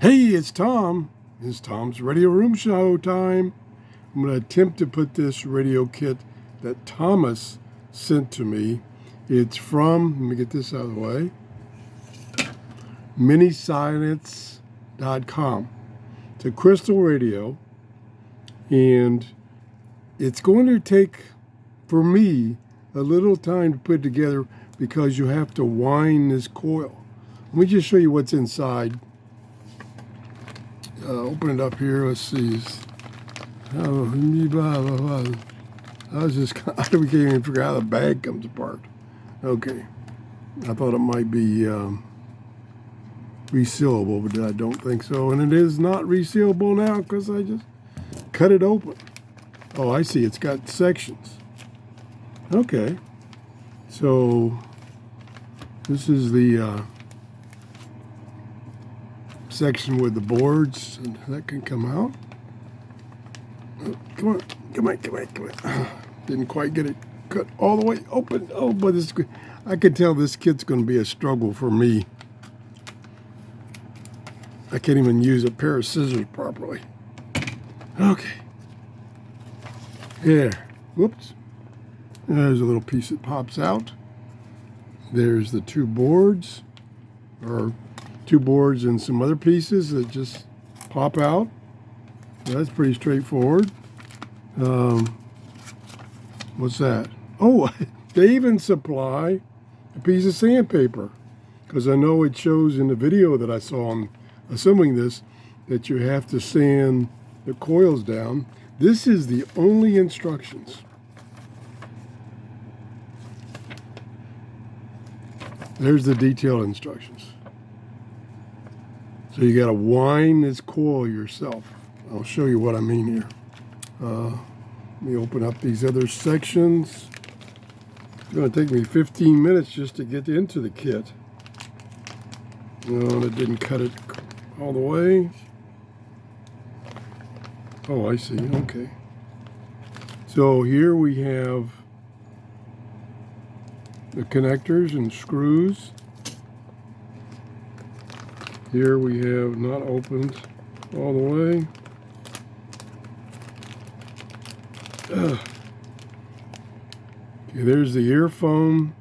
Hey, it's Tom. It's Tom's Radio Room Show time. I'm going to attempt to put this radio kit that Thomas sent to me. It's from, let me get this out of the way, miniscience.com. It's a crystal radio, and it's going to take, for me, a little time to put together because you have to wind this coil. Let me just show you what's inside. Open it up here. Let's see. I was just, I can't even figure out how the bag comes apart. Okay. I thought it might be resealable, but I don't think so. And it is not resealable now because I just cut it open. Oh, I see. It's got sections. Okay. So this is the section with the boards, and that can come out. Oh, come on. Didn't quite get it cut all the way open. Oh, but this, I can tell this kit's going to be a struggle for me. I can't even use a pair of scissors properly. Okay. There. Whoops. There's a little piece that pops out. There's the two boards, or two boards and some other pieces that just pop out. That's pretty straightforward. What's that? Oh, they even supply a piece of sandpaper, because I know it shows in the video that I saw on assembling this that you have to sand the coils down. This is the only instructions. There's the detailed instructions. So you got to wind this coil yourself. I'll show you what I mean here. Let me open up these other sections. It's going to take me 15 minutes just to get into the kit. No, it didn't cut it all the way. Oh, I see. Okay. So here we have the connectors and screws. Here we have not opened all the way. Okay, there's the earphone,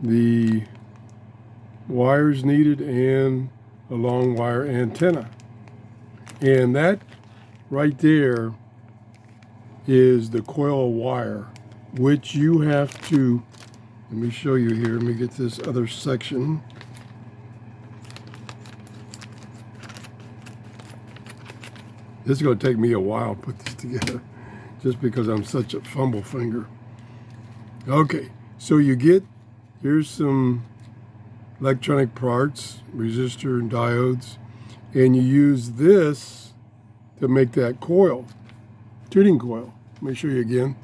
the wires needed, and a long wire antenna. And that right there is the coil wire, which you have to, let me show you here. Let me get this other section. This is going to take me a while to put this together, just because I'm such a fumble finger. Okay, so you get, here's some electronic parts, resistor and diodes, and you use this to make that coil, tuning coil. Let me show you again.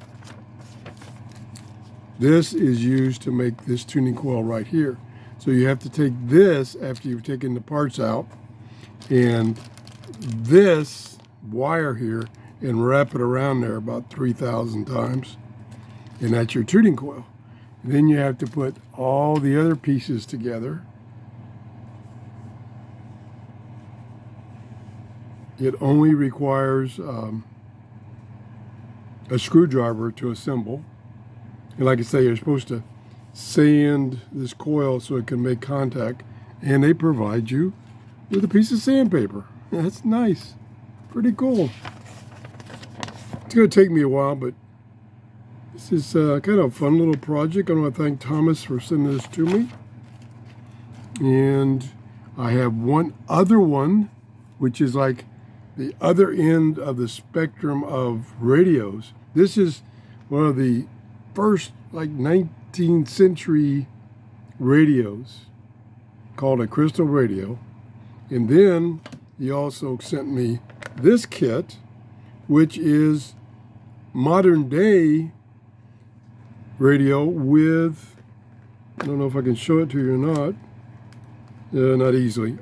This is used to make this tuning coil right here. So you have to take this after you've taken the parts out, and this wire here, and wrap it around there about 3,000 times, and that's your tuning coil. And then you have to put all the other pieces together. It only requires a screwdriver to assemble. And like I say, you're supposed to sand this coil so it can make contact, and they provide you with a piece of sandpaper. That's nice. Pretty cool. It's going to take me a while, but this is kind of a fun little project. I want to thank Thomas for sending this to me. And I have one other one, which is like the other end of the spectrum of radios. This is one of the first, like, 19th century radios, called a crystal radio. And then he also sent me this kit, which is modern day radio with, I don't know if I can show it to you or not, not easily,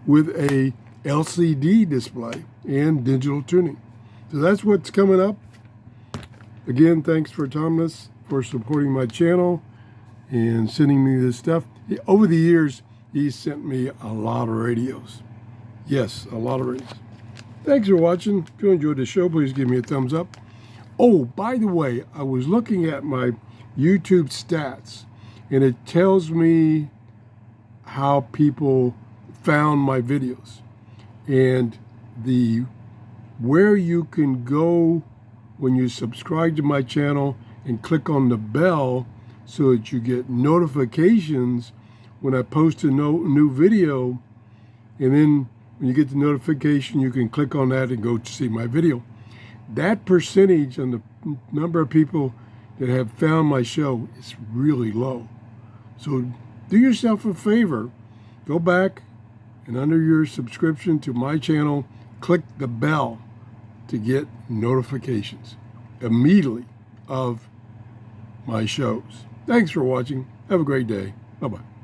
with a LCD display and digital tuning. So that's what's coming up. Again, thanks for Thomas for supporting my channel and sending me this stuff. Over the years, he sent me a lot of radios. Yes, a lot of ratings. Thanks for watching. If you enjoyed the show, please give me a thumbs up. Oh, by the way, I was looking at my YouTube stats, and it tells me how people found my videos and where you can go when you subscribe to my channel and click on the bell so that you get notifications when I post a new video. And then when you get the notification, you can click on that and go to see my video. That percentage on the number of people that have found my show is really low. So do yourself a favor, go back and under your subscription to my channel, click the bell to get notifications immediately of my shows. Thanks for watching. Have a great day. Bye-bye.